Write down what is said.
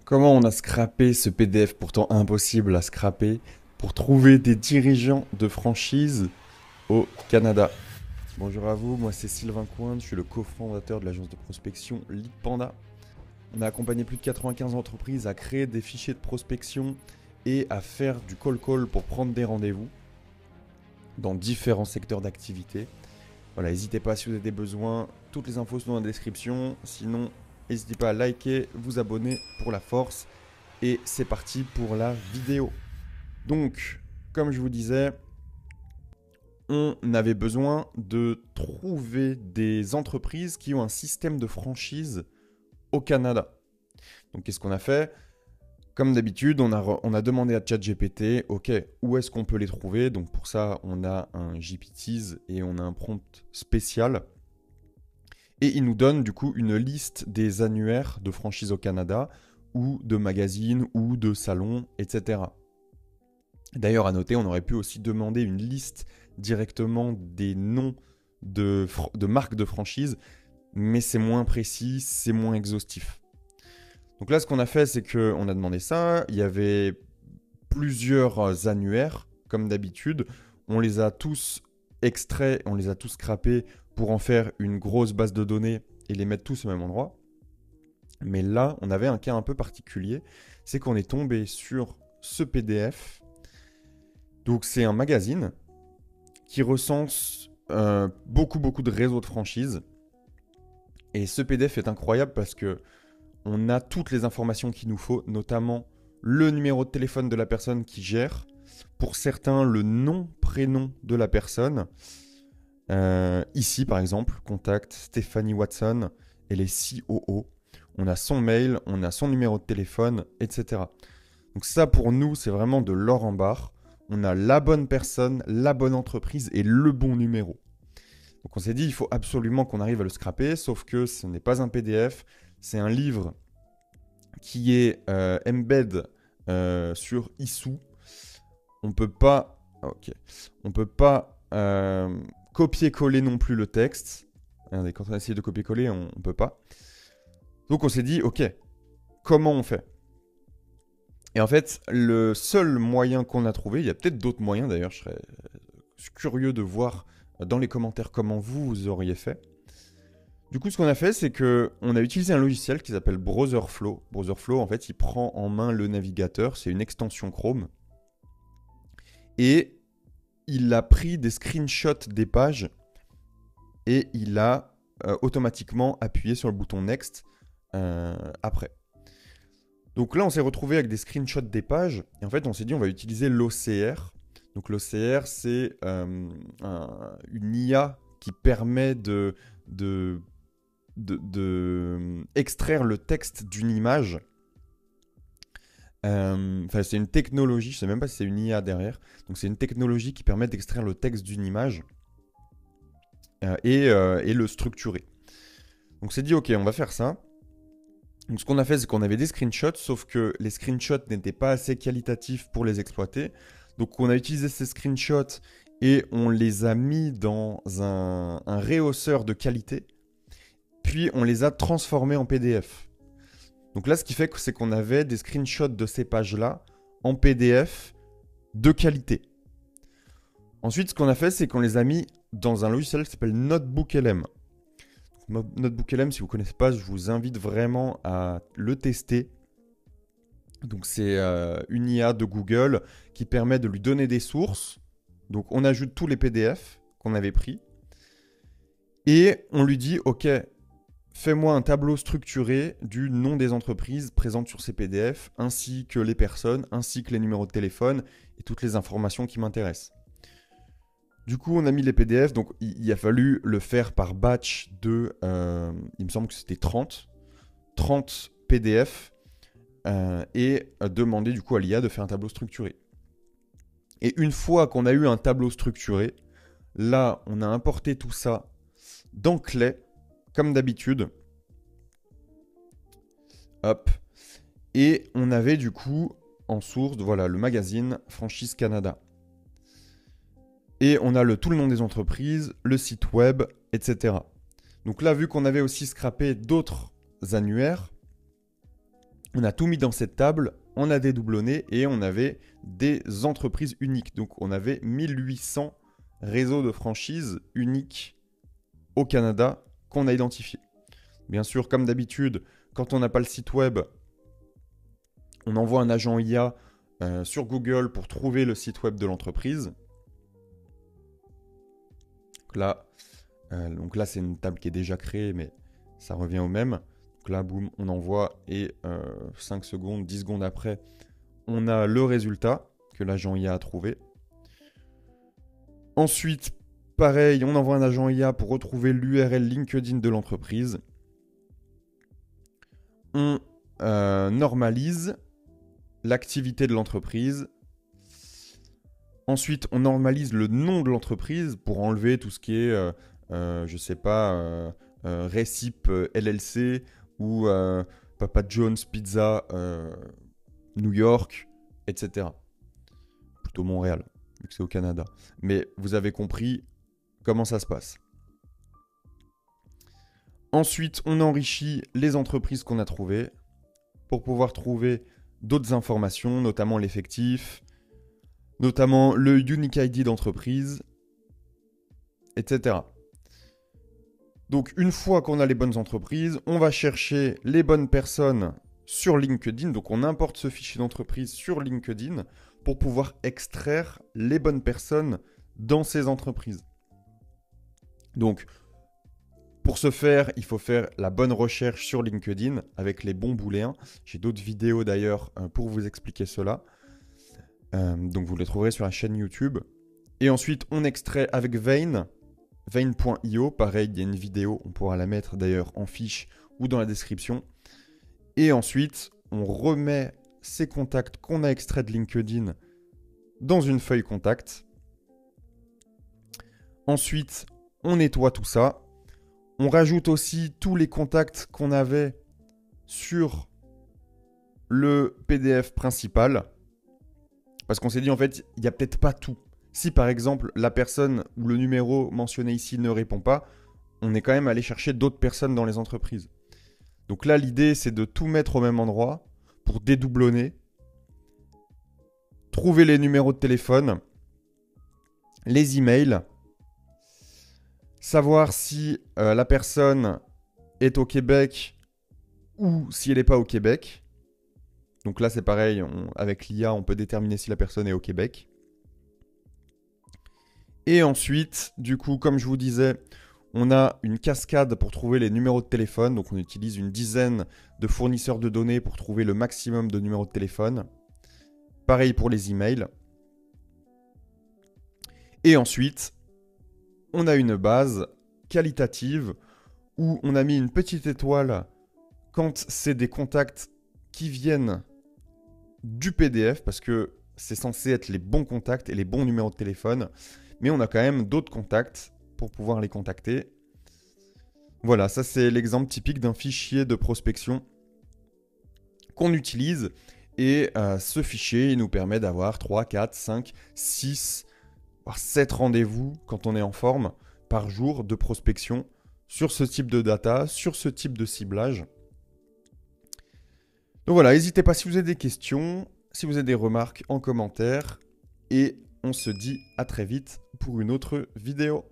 Comment on a scrappé ce PDF pourtant impossible à scraper pour trouver des dirigeants de franchise au Canada? Bonjour à vous, moi c'est Sylvain Cointe, je suis le cofondateur de l'agence de prospection Lead Panda. On a accompagné plus de 95 entreprises à créer des fichiers de prospection et à faire du call pour prendre des rendez-vous dans différents secteurs d'activité. Voilà, n'hésitez pas si vous avez des besoins, toutes les infos sont dans la description. Sinon, n'hésitez pas à liker, vous abonner pour la force. Et c'est parti pour la vidéo. Donc, comme je vous disais, on avait besoin de trouver des entreprises qui ont un système de franchise au Canada. Donc, qu'est-ce qu'on a fait? Comme d'habitude, on a demandé à ChatGPT, ok, où est-ce qu'on peut les trouver? Donc pour ça, on a un GPTs et on a un prompt spécial. Et il nous donne du coup une liste des annuaires de franchise au Canada, ou de magazines, ou de salons, etc. D'ailleurs, à noter, on aurait pu aussi demander une liste directement des noms de marques de franchise, mais c'est moins précis, c'est moins exhaustif. Donc là, ce qu'on a fait, c'est qu'on a demandé ça. Il y avait plusieurs annuaires, comme d'habitude. On les a tous extraits, on les a tous scrappés pour en faire une grosse base de données et les mettre tous au même endroit. Mais là, on avait un cas un peu particulier. C'est qu'on est tombé sur ce PDF. Donc c'est un magazine qui recense beaucoup de réseaux de franchises. Et ce PDF est incroyable parce que on a toutes les informations qu'il nous faut, notamment le numéro de téléphone de la personne qui gère. Pour certains, le nom, prénom de la personne. Ici, par exemple, contact Stéphanie Watson, elle est COO. On a son mail, on a son numéro de téléphone, etc. Donc ça, pour nous, c'est vraiment de l'or en barre. On a la bonne personne, la bonne entreprise et le bon numéro. Donc on s'est dit, il faut absolument qu'on arrive à le scraper, sauf que ce n'est pas un PDF. C'est un livre qui est embed sur Issuu. On peut pas copier-coller non plus le texte. Regardez, quand on a essayé de copier-coller, on peut pas. Donc on s'est dit, ok, comment on fait? Et en fait, le seul moyen qu'on a trouvé, il y a peut-être d'autres moyens d'ailleurs, je serais curieux de voir dans les commentaires comment vous auriez fait. Du coup, ce qu'on a fait, c'est qu'on a utilisé un logiciel qui s'appelle Browserflow. Browserflow, en fait, il prend en main le navigateur. C'est une extension Chrome. Et il a pris des screenshots des pages et il a automatiquement appuyé sur le bouton Next après. Donc là, on s'est retrouvé avec des screenshots des pages. Et en fait, on s'est dit, on va utiliser l'OCR. Donc l'OCR, c'est une IA qui permet de extraire le texte d'une image. Enfin, c'est une technologie, je ne sais même pas si c'est une IA derrière. Donc, c'est une technologie qui permet d'extraire le texte d'une image et le structurer. Donc, c'est dit, ok, on va faire ça. Donc, ce qu'on a fait, c'est qu'on avait des screenshots, sauf que les screenshots n'étaient pas assez qualitatifs pour les exploiter. Donc, on a utilisé ces screenshots et on les a mis dans un rehausseur de qualité. Puis, on les a transformés en PDF. Donc là, ce qui fait, c'est qu'on avait des screenshots de ces pages-là en PDF de qualité. Ensuite, ce qu'on a fait, c'est qu'on les a mis dans un logiciel qui s'appelle NotebookLM. NotebookLM, si vous ne connaissez pas, je vous invite vraiment à le tester. Donc c'est une IA de Google qui permet de lui donner des sources. Donc on ajoute tous les PDF qu'on avait pris. Et on lui dit, ok, fais-moi un tableau structuré du nom des entreprises présentes sur ces PDF, ainsi que les personnes, ainsi que les numéros de téléphone et toutes les informations qui m'intéressent. Du coup, on a mis les PDF, donc il a fallu le faire par batch de, il me semble que c'était 30 PDF, et demander du coup à l'IA de faire un tableau structuré. Et une fois qu'on a eu un tableau structuré, là, on a importé tout ça dans Clay, comme d'habitude. Hop. Et on avait du coup en source, voilà, le magazine Franchise Canada. Et on a tout le nom des entreprises, le site web, etc. Donc là, vu qu'on avait aussi scrappé d'autres annuaires, On a tout mis dans cette table, on a dédoublonné et on avait des entreprises uniques. Donc on avait 1800 réseaux de franchises uniques au Canada qu'on a identifiés. Bien sûr, comme d'habitude, quand on n'a pas le site web, on envoie un agent IA sur Google pour trouver le site web de l'entreprise. Donc là, c'est une table qui est déjà créée, mais ça revient au même. Donc là, boum, on envoie et 5 secondes, 10 secondes après, on a le résultat que l'agent IA a trouvé. Ensuite, pareil, on envoie un agent IA pour retrouver l'URL LinkedIn de l'entreprise. On normalise l'activité de l'entreprise. Ensuite, on normalise le nom de l'entreprise pour enlever tout ce qui est, je sais pas, Recip LLC ou Papa John's Pizza New York, etc. Plutôt Montréal, vu que c'est au Canada. Mais vous avez compris comment ça se passe. Ensuite, on enrichit les entreprises qu'on a trouvées pour pouvoir trouver d'autres informations, notamment l'effectif, notamment le Unique ID d'entreprise, etc. Donc, une fois qu'on a les bonnes entreprises, on va chercher les bonnes personnes sur LinkedIn. Donc, on importe ce fichier d'entreprise sur LinkedIn pour pouvoir extraire les bonnes personnes dans ces entreprises. Donc, pour ce faire, il faut faire la bonne recherche sur LinkedIn avec les bons booléens. J'ai d'autres vidéos d'ailleurs pour vous expliquer cela. Donc vous les trouverez sur la chaîne YouTube. Et ensuite, on extrait avec Vein, Vein.io. Pareil, il y a une vidéo, on pourra la mettre d'ailleurs en fiche ou dans la description. Et ensuite, on remet ces contacts qu'on a extraits de LinkedIn dans une feuille contact. Ensuite, on nettoie tout ça. On rajoute aussi tous les contacts qu'on avait sur le PDF principal. Parce qu'on s'est dit, en fait, il n'y a peut-être pas tout. Si par exemple, la personne ou le numéro mentionné ici ne répond pas, on est quand même allé chercher d'autres personnes dans les entreprises. Donc là, l'idée, c'est de tout mettre au même endroit pour dédoublonner, trouver les numéros de téléphone, les emails, savoir si la personne est au Québec ou si elle n'est pas au Québec. Donc là, c'est pareil, avec l'IA, on peut déterminer si la personne est au Québec. Et ensuite, du coup, comme je vous disais, on a une cascade pour trouver les numéros de téléphone. Donc on utilise une dizaine de fournisseurs de données pour trouver le maximum de numéros de téléphone. Pareil pour les emails. Et ensuite, on a une base qualitative où on a mis une petite étoile quand c'est des contacts qui viennent du PDF parce que c'est censé être les bons contacts et les bons numéros de téléphone. Mais on a quand même d'autres contacts pour pouvoir les contacter. Voilà, ça c'est l'exemple typique d'un fichier de prospection qu'on utilise. Et ce fichier il nous permet d'avoir 3, 4, 5, 6, voire 7 rendez-vous quand on est en forme par jour de prospection sur ce type de data, sur ce type de ciblage. Donc voilà, n'hésitez pas si vous avez des questions, si vous avez des remarques en commentaire. Et on se dit à très vite pour une autre vidéo.